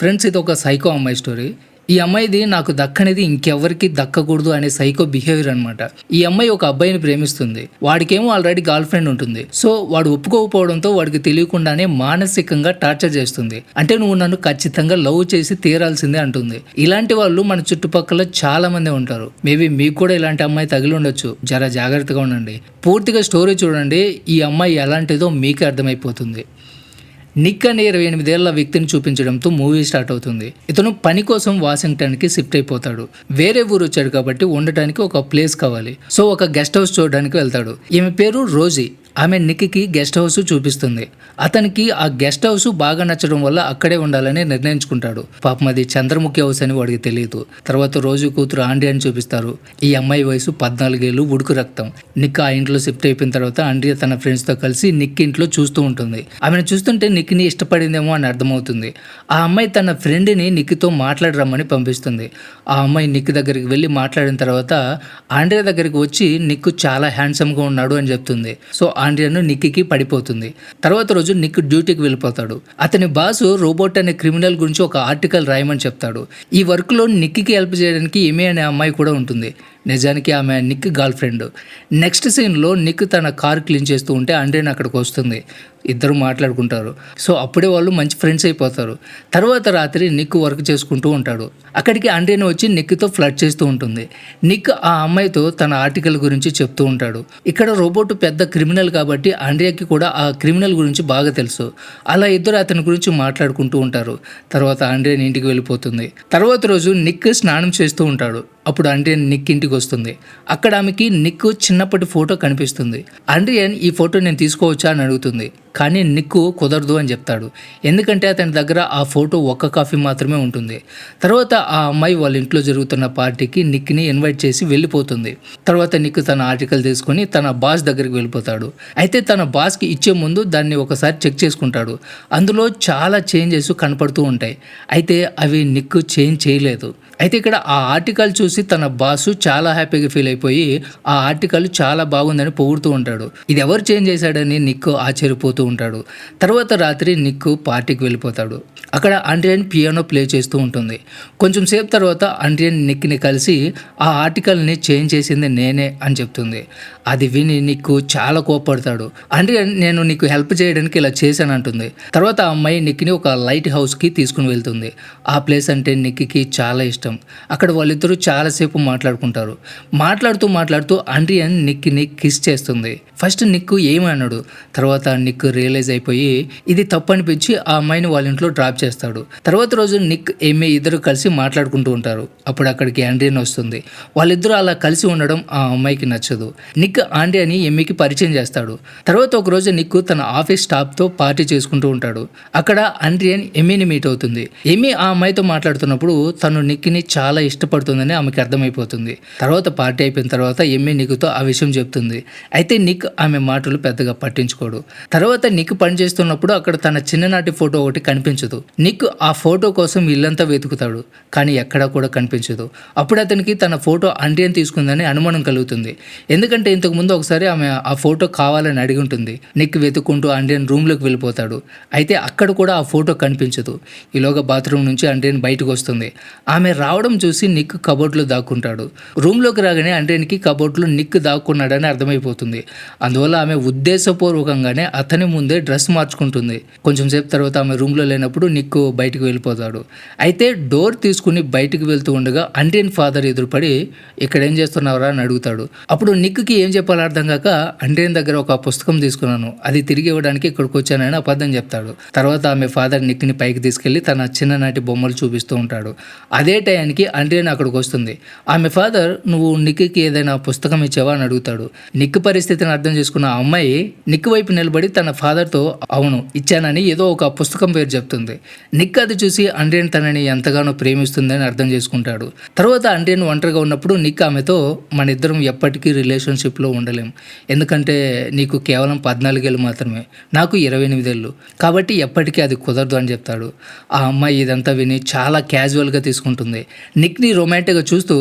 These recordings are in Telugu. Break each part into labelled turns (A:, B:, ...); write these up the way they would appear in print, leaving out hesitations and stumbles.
A: ఫ్రెండ్స్, ఇది ఒక సైకో అమ్మాయి స్టోరీ. ఈ అమ్మాయిది నాకు దక్కనిది ఇంకెవ్వరికి దక్కకూడదు అనే సైకో బిహేవియర్ అనమాట. ఈ అమ్మాయి ఒక అబ్బాయిని ప్రేమిస్తుంది. వాడికేమో ఆల్రెడీ గర్ల్ ఫ్రెండ్ ఉంటుంది. సో వాడు ఒప్పుకోకపోవడంతో వాడికి తెలియకుండానే మానసికంగా టార్చర్ చేస్తుంది. అంటే నువ్వు నన్ను ఖచ్చితంగా లవ్ చేసి తీరాల్సిందే అంటుంది. ఇలాంటి వాళ్ళు మన చుట్టుపక్కల చాలా మంది ఉంటారు. మేబీ మీకు కూడా ఇలాంటి అమ్మాయి తగిలి ఉండొచ్చు. జర జాగ్రత్తగా ఉండండి. పూర్తిగా స్టోరీ చూడండి. ఈ అమ్మాయి ఎలాంటిదో మీకే అర్థమైపోతుంది. నిక్ అనే 28 ఏళ్ల వ్యక్తిని చూపించడంతో మూవీ స్టార్ట్ అవుతుంది. ఇతను పని కోసం వాషింగ్టన్కి షిఫ్ట్ అయిపోతాడు. వేరే ఊరు వచ్చాడు కాబట్టి ఉండటానికి ఒక ప్లేస్ కావాలి. సో ఒక గెస్ట్ హౌస్ చూడడానికి వెళ్తాడు. ఈమె పేరు రోజీ. ఆమె నిక్కి గెస్ట్ హౌస్ చూపిస్తుంది. అతనికి ఆ గెస్ట్ హౌస్ బాగా నచ్చడం వల్ల అక్కడే ఉండాలని నిర్ణయించుకుంటాడు. పాపం అది చంద్రముఖి హౌస్ అని వాడికి తెలియదు. తర్వాత రోజు కూతురు ఆండ్రీ అని చూపిస్తారు. ఈ అమ్మాయి వయసు 14 ఏళ్ళు, ఉడుకు రక్తం. నిక్ ఆ ఇంట్లో షిఫ్ట్ అయిపోయిన తర్వాత ఆండ్రీ తన ఫ్రెండ్స్తో కలిసి నిక్ ఇంట్లో చూస్తూ ఉంటుంది. ఆమెను చూస్తుంటే నిక్ని ఇష్టపడిందేమో అని అర్థమవుతుంది. ఆ అమ్మాయి తన ఫ్రెండ్ని నిక్తో మాట్లాడరమ్మని పంపిస్తుంది. ఆ అమ్మాయి నిక్ దగ్గరికి వెళ్ళి మాట్లాడిన తర్వాత ఆండ్రీ దగ్గరికి వచ్చి నిక్ చాలా హ్యాండ్సమ్గా ఉన్నాడు అని చెప్తుంది. సో ఆండ్రియాను నిక్కి పడిపోతుంది. తర్వాత రోజు నిక్ డ్యూటీకి వెళ్ళిపోతాడు. అతని బాసు రోబోట్ అనే క్రిమినల్ గురించి ఒక ఆర్టికల్ రాయమని చెప్తాడు. ఈ వర్క్లో నిక్కి హెల్ప్ చేయడానికి ఏమే అనే అమ్మాయి కూడా ఉంటుంది. నిజానికి ఆమె నిక్ గర్ల్ ఫ్రెండ్. నెక్స్ట్ సీన్లో నిక్ తన కార్ క్లీన్ చేస్తూ ఉంటే ఆండ్రియన్ అక్కడికి వస్తుంది. ఇద్దరు మాట్లాడుకుంటారు. సో అప్పుడే వాళ్ళు మంచి ఫ్రెండ్స్ అయిపోతారు. తర్వాత రాత్రి నిక్ వర్క్ చేసుకుంటూ ఉంటాడు. అక్కడికి ఆండ్రియన్ వచ్చి నిక్తో ఫ్లర్ట్ చేస్తూ ఉంటుంది. నిక్ ఆ అమ్మాయితో తన ఆర్టికల్ గురించి చెప్తూ ఉంటాడు. ఇక్కడ రోబోట్ పెద్ద క్రిమినల్ కాబట్టి ఆండ్రియాకి కూడా ఆ క్రిమినల్ గురించి బాగా తెలుసు. అలా ఇద్దరు అతని గురించి మాట్లాడుకుంటూ ఉంటారు. తర్వాత ఆండ్రియన్ ఇంటికి వెళ్ళిపోతుంది. తర్వాత రోజు నిక్ స్నానం చేస్తూ ఉంటాడు. అప్పుడు ఆండ్రియన్ నిక్ ఇంటికి వస్తుంది. అక్కడ ఆమెకి నిక్ చిన్నప్పటి ఫోటో కనిపిస్తుంది. ఆండ్రియన్ ఈ ఫోటో నేను తీసుకోవచ్చా అని అడుగుతుంది. కానీ నిక్ కుదరదు అని చెప్తాడు. ఎందుకంటే అతని దగ్గర ఆ ఫోటో ఒక్క కాపీ మాత్రమే ఉంటుంది. తర్వాత ఆ అమ్మాయి వాళ్ళ ఇంట్లో జరుగుతున్న పార్టీకి నిక్ని ఇన్వైట్ చేసి వెళ్ళిపోతుంది. తర్వాత నిక్ తన ఆర్టికల్ తీసుకొని తన బాస్ దగ్గరికి వెళ్ళిపోతాడు. అయితే తన బాస్కి ఇచ్చే ముందు దాన్ని ఒకసారి చెక్ చేసుకుంటాడు. అందులో చాలా చేంజెస్ కనపడుతూ ఉంటాయి. అయితే అవి నిక్ చేంజ్ చేయలేదు. అయితే ఇక్కడ ఆ ఆర్టికల్ చూసి తన బాసు చాలా హ్యాపీగా ఫీల్ అయిపోయి ఆ ఆర్టికల్ చాలా బాగుందని పొగుడుతూ ఉంటాడు. ఇది ఎవరు చేంజ్ చేశాడని నిక్ ఆశ్చర్యపోతూ ఉంటాడు. తర్వాత రాత్రి నిక్ పార్టీకి వెళ్ళిపోతాడు. అక్కడ ఆండ్రియన్ పియానో ప్లే చేస్తూ ఉంటుంది. కొంచెం సేపు తర్వాత ఆండ్రియన్ నిక్ని కలిసి ఆ ఆర్టికల్ని చేంజ్ చేసింది నేనే అని చెప్తుంది. అది విని నిక్ చాలా కోపడతాడు. ఆండ్రియన్ నేను నీకు హెల్ప్ చేయడానికి ఇలా చేశాను అంటుంది. తర్వాత ఆ అమ్మాయి నిక్ని ఒక లైట్ హౌస్కి తీసుకుని వెళ్తుంది. ఆ ప్లేస్ అంటే నిక్కి చాలా ఇష్టం. అక్కడ వాళ్ళిద్దరూ చాలాసేపు మాట్లాడుకుంటారు. మాట్లాడుతూ ఆండ్రియన్ నిక్ని కిస్ చేస్తుంది. ఫస్ట్ నిక్ ఏమన్నాడు. తర్వాత నిక్ రియలైజ్ అయిపోయి ఇది తప్పు అనిపించి ఆ అమ్మాయిని వాళ్ళ ఇంట్లో డ్రాప్ చేస్తాడు. తర్వాత రోజు నిక్ ఏమే ఇద్దరు కలిసి మాట్లాడుకుంటూ ఉంటారు. అప్పుడు అక్కడికి ఆండ్రియన్ వస్తుంది. వాళ్ళిద్దరూ అలా కలిసి ఉండడం ఆ అమ్మాయికి నచ్చదు. నిక్ ఆండ్రియాని ఎమ్మికి పరిచయం చేస్తాడు. తర్వాత ఒక రోజు నిక్ తన ఆఫీస్ స్టాఫ్తో పార్టీ చేసుకుంటూ ఉంటాడు. అక్కడ ఆండ్రియన్ ఎమ్మిని మీట్ అవుతుంది. ఎమ్మి ఆ అమ్మాయితో మాట్లాడుతున్నప్పుడు తను నిక్ని చాలా ఇష్టపడుతుందని ఆమెకి అర్థమైపోతుంది. తర్వాత పార్టీ అయిపోయిన తర్వాత ఎమ్మి నిక్తో ఆ విషయం చెప్తుంది. అయితే నిక్ ఆమె మాటలు పెద్దగా పట్టించుకోడు. తర్వాత నిక్ పనిచేస్తున్నప్పుడు అక్కడ తన చిన్ననాటి ఫోటో ఒకటి కనిపించదు. నిక్ ఆ ఫోటో కోసం ఇల్లంతా వెతుకుతాడు. కానీ ఎక్కడా కూడా కనిపించదు. అప్పుడు అతనికి తన ఫోటో ఆండ్రియన్ తీసుకుందని అనుమానం కలుగుతుంది. ఎందుకంటే ఇంతకు ముందు ఒకసారి ఆమె ఆ ఫోటో కావాలని అడిగి ఉంటుంది. నిక్ వెతుక్కుంటూ ఆండ్రియన్ రూమ్లోకి వెళ్ళిపోతాడు. అయితే అక్కడ కూడా ఆ ఫోటో కనిపించదు. ఈలోగా బాత్రూమ్ నుంచి ఆండ్రియన్ బయటకు వస్తుంది. ఆమె రావడం చూసి నిక్ కబోర్డ్లో దాక్కుంటాడు. రూమ్లోకి రాగానే ఆండ్రియన్కి కబోర్డ్లో నిక్ దాక్కున్నాడని అర్థమైపోతుంది. అందువల్ల ఆమె ఉద్దేశపూర్వకంగానే అతని ముందే డ్రెస్ మార్చుకుంటుంది. కొంచెం సేపు తర్వాత ఆమె రూమ్లో లేనప్పుడు నిక్ బయటకు వెళ్ళిపోతాడు. అయితే డోర్ తీసుకుని బయటకు వెళ్తూ ఉండగా ఆండ్రియన్ ఫాదర్ ఎదురుపడి ఇక్కడ ఏం చేస్తున్నావురా అని అడుగుతాడు. అప్పుడు నిక్కి ఏం చెప్పాలో అర్థం కాక ఆండ్రియన్ దగ్గర ఒక పుస్తకం తీసుకున్నాను, అది తిరిగి ఇవ్వడానికి ఇక్కడికి వచ్చానని అబద్ధం చెప్తాడు. తర్వాత ఆమె ఫాదర్ నిక్ని పైకి తీసుకెళ్లి తన చిన్ననాటి బొమ్మలు చూపిస్తూ ఉంటాడు. అదే టైంకి ఆండ్రియన్ అక్కడికి వస్తుంది. ఆమె ఫాదర్ నువ్వు నిక్కి ఏదైనా పుస్తకం ఇచ్చావా అని అడుగుతాడు. నిక్ పరిస్థితిని అర్థం చేసుకున్న ఆ అమ్మాయి నిక్ వైపు నిలబడి తన ఫాదర్తో అవును ఇచ్చానని ఏదో ఒక పుస్తకం పేరు చెప్తుంది. నిక్ అది చూసి ఆండ్రియన్ తనని ఎంతగానో ప్రేమిస్తుందని అర్థం చేసుకుంటాడు. తర్వాత ఆండ్రియన్ ఒంటరిగా ఉన్నప్పుడు నిక్ ఆమెతో మన ఇద్దరం ఎప్పటికీ రిలేషన్షిప్లో ఉండలేం, ఎందుకంటే నీకు కేవలం 14 ఏళ్ళు మాత్రమే, నాకు 28 ఏళ్ళు, కాబట్టి ఎప్పటికీ అది కుదరదు అని చెప్తాడు. ఆ అమ్మాయి ఇదంతా విని చాలా క్యాజువల్గా తీసుకుంటుంది. నిక్ని రొమాంటిక్గా చూస్తూ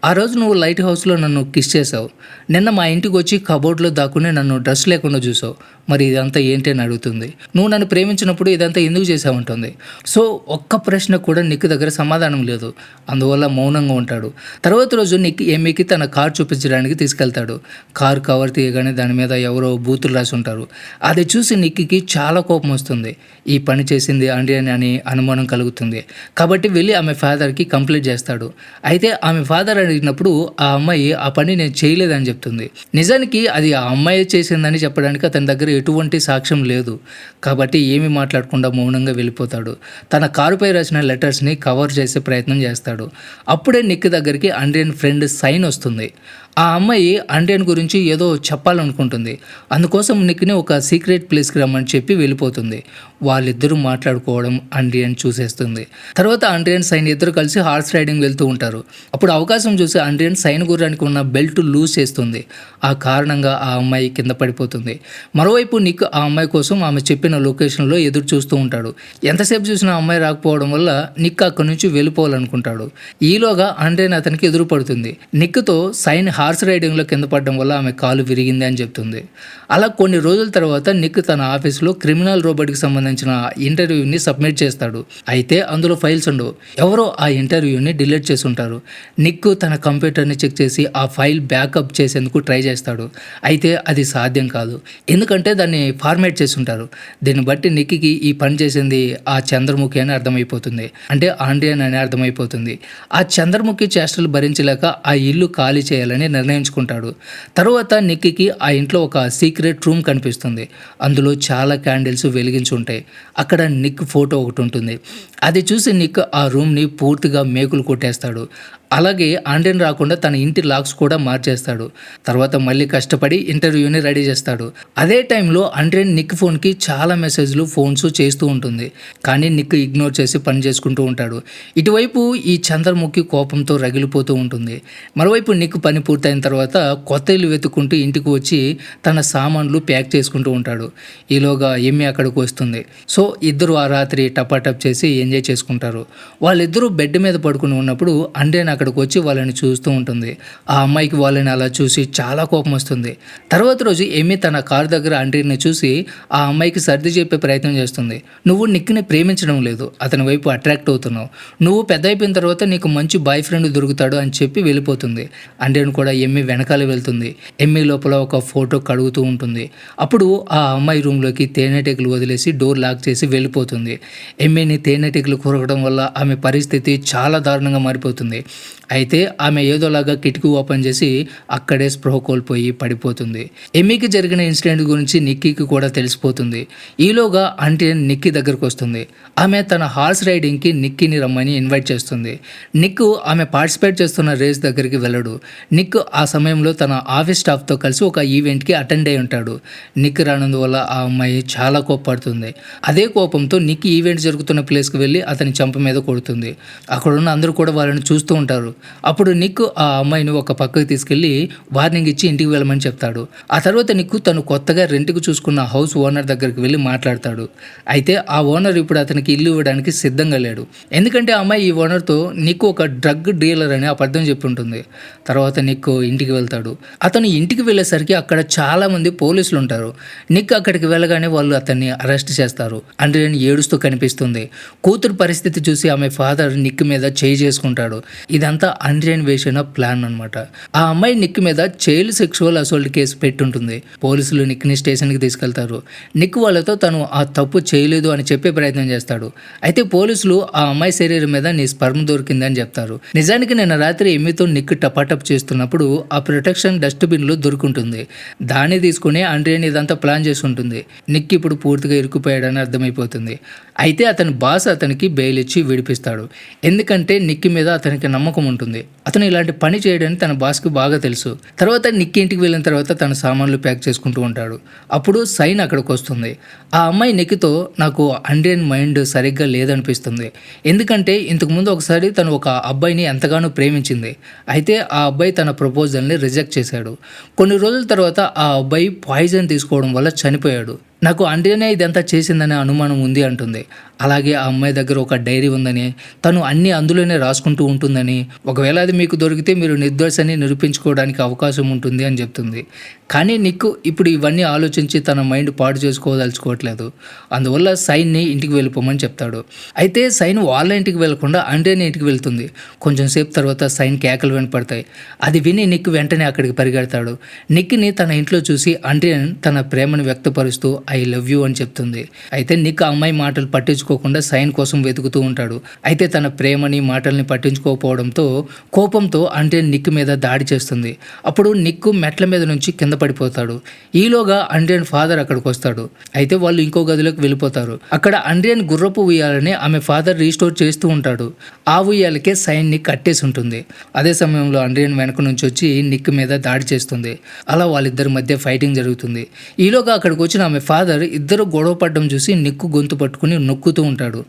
A: ఆ రోజు నువ్వు లైట్ హౌస్లో నన్ను కిస్ చేసావు, నిన్న మా ఇంటికి వచ్చి కబోర్డ్లో దాక్కుని నన్ను డ్రెస్ లేకుండా చూసావు, మరి ఇదంతా ఏంటి అని అడుగుతుంది. నువ్వు నన్ను ప్రేమించినప్పుడు ఇదంతా ఎందుకు చేసావంటుంది. సో ఒక్క ప్రశ్న కూడా నిక్ దగ్గర సమాధానం లేదు. అందువల్ల మౌనంగా ఉంటాడు. తర్వాత రోజు నిక్ ఎమ్మీకి తన కార్ చూపించడానికి తీసుకెళ్తాడు. కార్ కవర్ తీయగానే దాని మీద ఎవరో బూతులు రాసి ఉంటారు. అది చూసి నిక్కి చాలా కోపం వస్తుంది. ఈ పని చేసింది ఆండ్రియన్ అని అనుమానం కలుగుతుంది. కాబట్టి వెళ్ళి ఆమె ఫాదర్కి కంప్లైంట్ చేస్తాడు. అయితే ఆమె ఫాదర్ అడిగినప్పుడు ఆ అమ్మాయి ఆ పని నేను చేయలేదని చెప్తుంది. నిజానికి అది ఆ అమ్మాయి చేసిందని చెప్పడానికి అతని దగ్గర ఎటువంటి సాక్ష్యం లేదు. కాబట్టి ఏమీ మాట్లాడకుండా మౌనంగా వెళ్ళిపోతాడు. తన కారుపై రాసిన లెటర్స్ని కవర్ చేసే ప్రయత్నం చేస్తాడు. అప్పుడే నిక్ దగ్గరికి ఆండ్రియన్ ఫ్రెండ్ సైన్ వస్తుంది. ఆ అమ్మాయి ఆండ్రియన్ గురించి ఏదో చెప్పాలనుకుంటుంది. అందుకోసం నిక్ని ఒక సీక్రెట్ ప్లేస్కి రమ్మని చెప్పి వెళ్ళిపోతుంది. వాళ్ళిద్దరూ మాట్లాడుకోవడం ఆండ్రియన్ చూసేస్తుంది. తర్వాత ఆండ్రియన్ సైన్ ఇద్దరు కలిసి హార్స్ రైడింగ్ వెళ్తూ ఉంటారు. అప్పుడు అవకాశం చూసి ఆండ్రియన్ సైన్ గుర్రానికి ఉన్న బెల్ట్ లూజ్ చేస్తుంది. ఆ కారణంగా ఆ అమ్మాయి కింద పడిపోతుంది. మరోవైపు నిక్ ఆ అమ్మాయి కోసం ఆమె చెప్పిన లొకేషన్లో ఎదురు చూస్తూ ఉంటాడు. ఎంతసేపు చూసినా అమ్మాయి రాకపోవడం వల్ల నిక్ అక్కడి నుంచి వెళ్ళిపోవాలనుకుంటాడు. ఈలోగా ఆండ్రియన్ అతనికి ఎదురు పడుతుంది. నిక్తో సైన్ హార్స్ రైడింగ్లో కింద పడడం వల్ల ఆమె కాలు విరిగింది అని చెప్తుంది. అలా కొన్ని రోజుల తర్వాత నిక్ తన ఆఫీస్లో క్రిమినల్ రోబోట్కి సంబంధించిన ఇంటర్వ్యూని సబ్మిట్ చేస్తాడు. అయితే అందులో ఫైల్స్ ఉండవు. ఎవరో ఆ ఇంటర్వ్యూని డిలీట్ చేసి ఉంటారు. నిక్ తన కంప్యూటర్ని చెక్ చేసి ఆ ఫైల్ బ్యాకప్ చేసేందుకు ట్రై చేస్తాడు. అయితే అది సాధ్యం కాదు. ఎందుకంటే దాన్ని ఫార్మేట్ చేసి ఉంటారు. దీన్ని బట్టి నిక్కి ఈ పని చేసింది ఆ చంద్రముఖి అని అర్థమైపోతుంది. అంటే ఆండ్రియన్ అని అర్థమైపోతుంది. ఆ చంద్రముఖి చేష్టలు భరించలేక ఆ ఇల్లు ఖాళీ చేయాలని నిర్ణయించుకుంటాడు. తరువాత నిక్కి ఆ ఇంట్లో ఒక సీక్రెట్ రూమ్ కనిపిస్తుంది. అందులో చాలా క్యాండిల్స్ వెలిగించి ఉంటాయి. అక్కడ నిక్ ఫోటో ఒకటి ఉంటుంది. అది చూసి నిక్ ఆ రూమ్ని పూర్తిగా మేకులు కొట్టేస్తాడు. అలాగే ఆండ్రియన్ రాకుండా తన ఇంటి లాక్స్ కూడా మార్చేస్తాడు. తర్వాత మళ్ళీ కష్టపడి ఇంటర్వ్యూని రెడీ చేస్తాడు. అదే టైంలో ఆండ్రియన్ నిక్ ఫోన్కి చాలా మెసేజ్లు ఫోన్స్ చేస్తూ ఉంటుంది. కానీ నిక్ ఇగ్నోర్ చేసి పని చేసుకుంటూ ఉంటాడు. ఇటువైపు ఈ చంద్రముఖి కోపంతో రగిలిపోతూ ఉంటుంది. మరోవైపు నిక్ పని పూర్తయిన తర్వాత కొత్త ఇల్లు వెతుక్కుంటూ ఇంటికి వచ్చి తన సామాన్లు ప్యాక్ చేసుకుంటూ ఉంటాడు. ఈలోగా ఎమ్మి అక్కడికి వస్తుంది. సో ఇద్దరు ఆ రాత్రి టపాటప్ చేసి ఎంజాయ్ చేసుకుంటారు. వాళ్ళిద్దరూ బెడ్ మీద పడుకుని ఉన్నప్పుడు ఆండ్రియన్ అక్కడికి వచ్చి వాళ్ళని చూస్తూ ఉంటుంది. ఆ అమ్మాయికి వాళ్ళని అలా చూసి చాలా కోపం వస్తుంది. తర్వాత రోజు ఎమ్మి తన కారు దగ్గర ఆండ్రియన్ని చూసి ఆ అమ్మాయికి సర్ది చెప్పే ప్రయత్నం చేస్తుంది. నువ్వు నిక్ని ప్రేమించడం లేదు, అతని వైపు అట్రాక్ట్ అవుతున్నావు. నువ్వు పెద్ద అయిపోయిన తర్వాత నీకు మంచి బాయ్ ఫ్రెండ్ దొరుకుతాడు అని చెప్పి వెళ్ళిపోతుంది. ఆండ్రియన్ కూడా ఎమ్మి వెనకాల వెళ్తుంది. ఎమ్మి లోపల ఒక ఫోటో కడుగుతూ ఉంటుంది. అప్పుడు ఆ అమ్మాయి రూమ్లోకి తేనెటీగలు వదిలేసి డోర్ లాక్ చేసి వెళ్ళిపోతుంది. ఎమ్మిని తేనెటీగలు కొరకడం వల్ల ఆమె పరిస్థితి చాలా దారుణంగా మారిపోతుంది. అయితే ఆమె ఏదోలాగా కిటికీ ఓపెన్ చేసి అక్కడే స్పృహ కోల్పోయి పడిపోతుంది. ఎమ్మికి జరిగిన ఇన్సిడెంట్ గురించి నిక్కీకి కూడా తెలిసిపోతుంది. ఈలోగా ఆండ్రియన్ నిక్కీ దగ్గరకు వస్తుంది. ఆమె తన హార్స్ రైడింగ్కి నిక్కీని రమ్మని ఇన్వైట్ చేస్తుంది. నిక్ ఆమె పార్టిసిపేట్ చేస్తున్న రేస్ దగ్గరికి వెళ్ళడు. నిక్ ఆ సమయంలో తన ఆఫీస్ స్టాఫ్తో కలిసి ఒక ఈవెంట్కి అటెండ్ అయి ఉంటాడు. నిక్ రానందువల్ల ఆ అమ్మాయి చాలా కోప్పడుతుంది. అదే కోపంతో నిక్ ఈవెంట్ జరుగుతున్న ప్లేస్కి వెళ్ళి అతని చెంప మీద కొడుతుంది. అక్కడున్న అందరూ కూడా వాళ్ళని చూస్తూ ఉంటారు. అప్పుడు నిక్ ఆ అమ్మాయిని ఒక పక్కకి తీసుకెళ్లి వార్నింగ్ ఇచ్చి ఇంటికి వెళ్ళమని చెప్తాడు. ఆ తర్వాత నిక్ తను కొత్తగా రెంట్కి చూసుకున్న హౌస్ ఓనర్ దగ్గరికి వెళ్ళి మాట్లాడతాడు. అయితే ఆ ఓనర్ ఇప్పుడు అతనికి ఇల్లు ఇవ్వడానికి సిద్ధంగా లేడు. ఎందుకంటే ఆ అమ్మాయి ఈ ఓనర్తో నిక్ ఒక డ్రగ్ డీలర్ అని అబద్ధం చెప్పి ఉంటుంది. తర్వాత నిక్ ఇంటికి వెళ్తాడు. అతను ఇంటికి వెళ్ళేసరికి అక్కడ చాలా మంది పోలీసులు ఉంటారు. నిక్ అక్కడికి వెళ్ళగానే వాళ్ళు అతన్ని అరెస్ట్ చేస్తారు. ఆండ్రియన్ ఏడుస్తూ కనిపిస్తుంది. కూతురు పరిస్థితి చూసి ఆమె ఫాదర్ నిక్ మీద చేయి చేసుకుంటాడు. ఇదంతా ఆండ్రియన్ వేసిన ప్లాన్ అనమాట. ఆ అమ్మాయి నిక్ మీద చైల్డ్ సెక్షువల్ అసోల్ట్ కేసు పెట్టుంటుంది. పోలీసులు నిక్ని స్టేషన్కి తీసుకెళ్తారు. నిక్ వాళ్ళతో తను ఆ తప్పు చేయలేదు అని చెప్పే ప్రయత్నం చేస్తాడు. అయితే పోలీసులు ఆ అమ్మాయి శరీరం మీద నీ స్పర్మ్ దొరికిందని చెప్తారు. నిజానికి నిన్న రాత్రి ఎమ్మితో నిక్ టపాటప్ చేస్తున్నప్పుడు ఆ ప్రొటెక్షన్ డస్ట్బిన్లో దొరుకుంటుంది. దాన్ని తీసుకుని ఆండ్రియన్ ఇదంతా ప్లాన్ చేసి ఉంటుంది. నిక్ ఇప్పుడు పూర్తిగా ఇరుక్కుపోయాడని అర్థమైపోతుంది. అయితే అతని బాస్ అతనికి బెయిల్ ఇచ్చి విడిపిస్తాడు. ఎందుకంటే నిక్ మీద అతనికి నమ్మకం ఉంటుంది. అతను ఇలాంటి పని చేయడని తన బాస్కి బాగా తెలుసు. తర్వాత నిక్ ఇంటికి వెళ్ళిన తర్వాత తన సామాన్లు ప్యాక్ చేసుకుంటూ ఉంటాడు. అప్పుడు సైన్ అక్కడికి వస్తుంది. ఆ అమ్మాయి నిక్తో నాకు ఆండ్రియన్ మైండ్ సరిగ్గా లేదనిపిస్తుంది. ఎందుకంటే ఇంతకుముందు ఒకసారి తను ఒక అబ్బాయిని ఎంతగానో ప్రేమించింది. అయితే ఆ అబ్బాయి తన ప్రపోజల్ని రిజెక్ట్ చేశాడు. కొన్ని రోజుల తర్వాత ఆ అబ్బాయి పాయిజన్ తీసుకోవడం వల్ల చనిపోయాడు. నాకు ఆండ్రియానే ఇదంతా చేసిందనే అనుమానం ఉంది అంటుంది. అలాగే ఆ అమ్మాయి దగ్గర ఒక డైరీ ఉందని, తను అన్నీ అందులోనే రాసుకుంటూ ఉంటుందని, ఒకవేళ అది మీకు దొరికితే మీరు నిర్దోషని నిరూపించుకోవడానికి అవకాశం ఉంటుంది అని చెప్తుంది. కానీ నిక్ ఇప్పుడు ఇవన్నీ ఆలోచించి తన మైండ్ పాడు చేసుకోదలుచుకోవట్లేదు. అందువల్ల సైన్ని ఇంటికి వెళ్ళిపోమని చెప్తాడు. అయితే సైన్ వాళ్ళ ఇంటికి వెళ్లకుండా ఆండ్రియాని ఇంటికి వెళ్తుంది. కొంచెం సేపు తర్వాత సైన్ కేకలు వినపడతాయి. అది విని నిక్ వెంటనే అక్కడికి పరిగెడతాడు. నిక్ని తన ఇంట్లో చూసి ఆండ్రియాన్ తన ప్రేమను వ్యక్తపరుస్తూ ఐ లవ్ యూ అని చెప్తుంది. అయితే నిక్ ఆ అమ్మాయి మాటలు పట్టించుకోకుండా సైన్ కోసం వెతుకుతూ ఉంటాడు. అయితే తన ప్రేమని మాటల్ని పట్టించుకోకపోవడంతో కోపంతో ఆండ్రియాన్ నిక్ మీద దాడి చేస్తుంది. అప్పుడు నిక్ మెట్ల మీద నుంచి కింద పడిపోతాడు. ఈలోగా ఆండ్రియాన్ ఫాదర్ అక్కడికి వస్తాడు. అయితే వాళ్ళు ఇంకో గదిలోకి వెళ్ళిపోతారు. అక్కడ ఆండ్రియాన్ గుర్రపు ఉయ్యాలని ఆమె ఫాదర్ రీస్టోర్ చేస్తూ ఉంటాడు. ఆ ఉయ్యాలకే సైన్ నిక్ కట్టేసి ఉంటుంది. అదే సమయంలో ఆండ్రియాన్ వెనక నుంచి వచ్చి నిక్ మీద దాడి చేస్తుంది. అలా వాళ్ళిద్దరి మధ్య ఫైటింగ్ జరుగుతుంది. ఈలోగా అక్కడికి వచ్చిన ఆమె ఫాదర్ ఇద్దరు గొడవ పడడం చూసి నిక్ గొంతు పట్టుకుని నొక్కుతూ ఉంటాడు.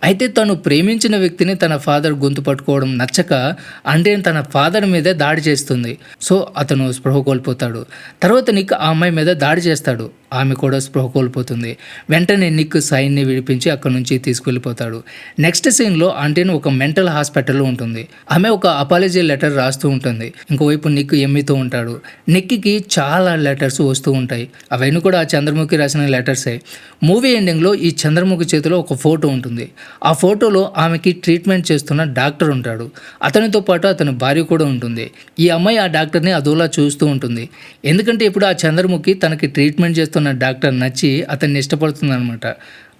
A: అయితే తను ప్రేమించిన వ్యక్తిని తన ఫాదర్ గొంతు పట్టుకోవడం నచ్చక ఆండ్రియాన్ తన ఫాదర్ మీదే దాడి చేస్తుంది. సో అతను స్పృహ కోల్పోతాడు. తర్వాత నిక్ ఆ అమ్మాయి మీద దాడి చేస్తాడు. ఆమె కూడా స్పృహ కోల్పోతుంది. వెంటనే నిక్ సైన్ని విడిపించి అక్కడి నుంచి తీసుకెళ్ళిపోతాడు. నెక్స్ట్ సీన్లో ఆండ్రియాన్ ఒక మెంటల్ హాస్పిటల్లో ఉంటుంది. ఆమె ఒక అపాలజీ లెటర్ రాస్తూ ఉంటుంది. ఇంకోవైపు నిక్ ఎమ్మితో ఉంటాడు. నిక్కి చాలా లెటర్స్ వస్తూ ఉంటాయి. అవన్నీ కూడా ఆ చంద్రముఖి రాసిన లెటర్సే. మూవీ ఎండింగ్లో ఈ చంద్రముఖి చేతిలో ఒక ఫోటో ఉంటుంది. ఆ ఫోటోలో ఆమెకి ట్రీట్మెంట్ చేస్తున్న డాక్టర్ ఉంటాడు. అతనితో పాటు అతని భార్య కూడా ఉంటుంది. ఈ అమ్మాయి ఆ డాక్టర్ని అదోలా చూస్తూ ఉంటుంది. ఎందుకంటే ఇప్పుడు ఆ చంద్రముఖి తనకి ట్రీట్మెంట్ చేస్తున్న డాక్టర్ నచ్చి అతన్ని ఇష్టపడుతుంది అనమాట.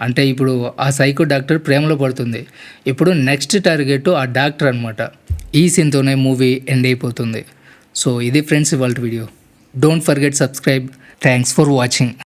A: అంటే ఇప్పుడు ఆ సైకో డాక్టర్ ప్రేమలో పడుతుంది. ఇప్పుడు నెక్స్ట్ టార్గెట్ ఆ డాక్టర్ అనమాట. ఈ సీన్తోనే మూవీ ఎండ్ అయిపోతుంది. సో ఇది ఫ్రెండ్స్ ఇవాళ video. Don't forget subscribe. Thanks for watching.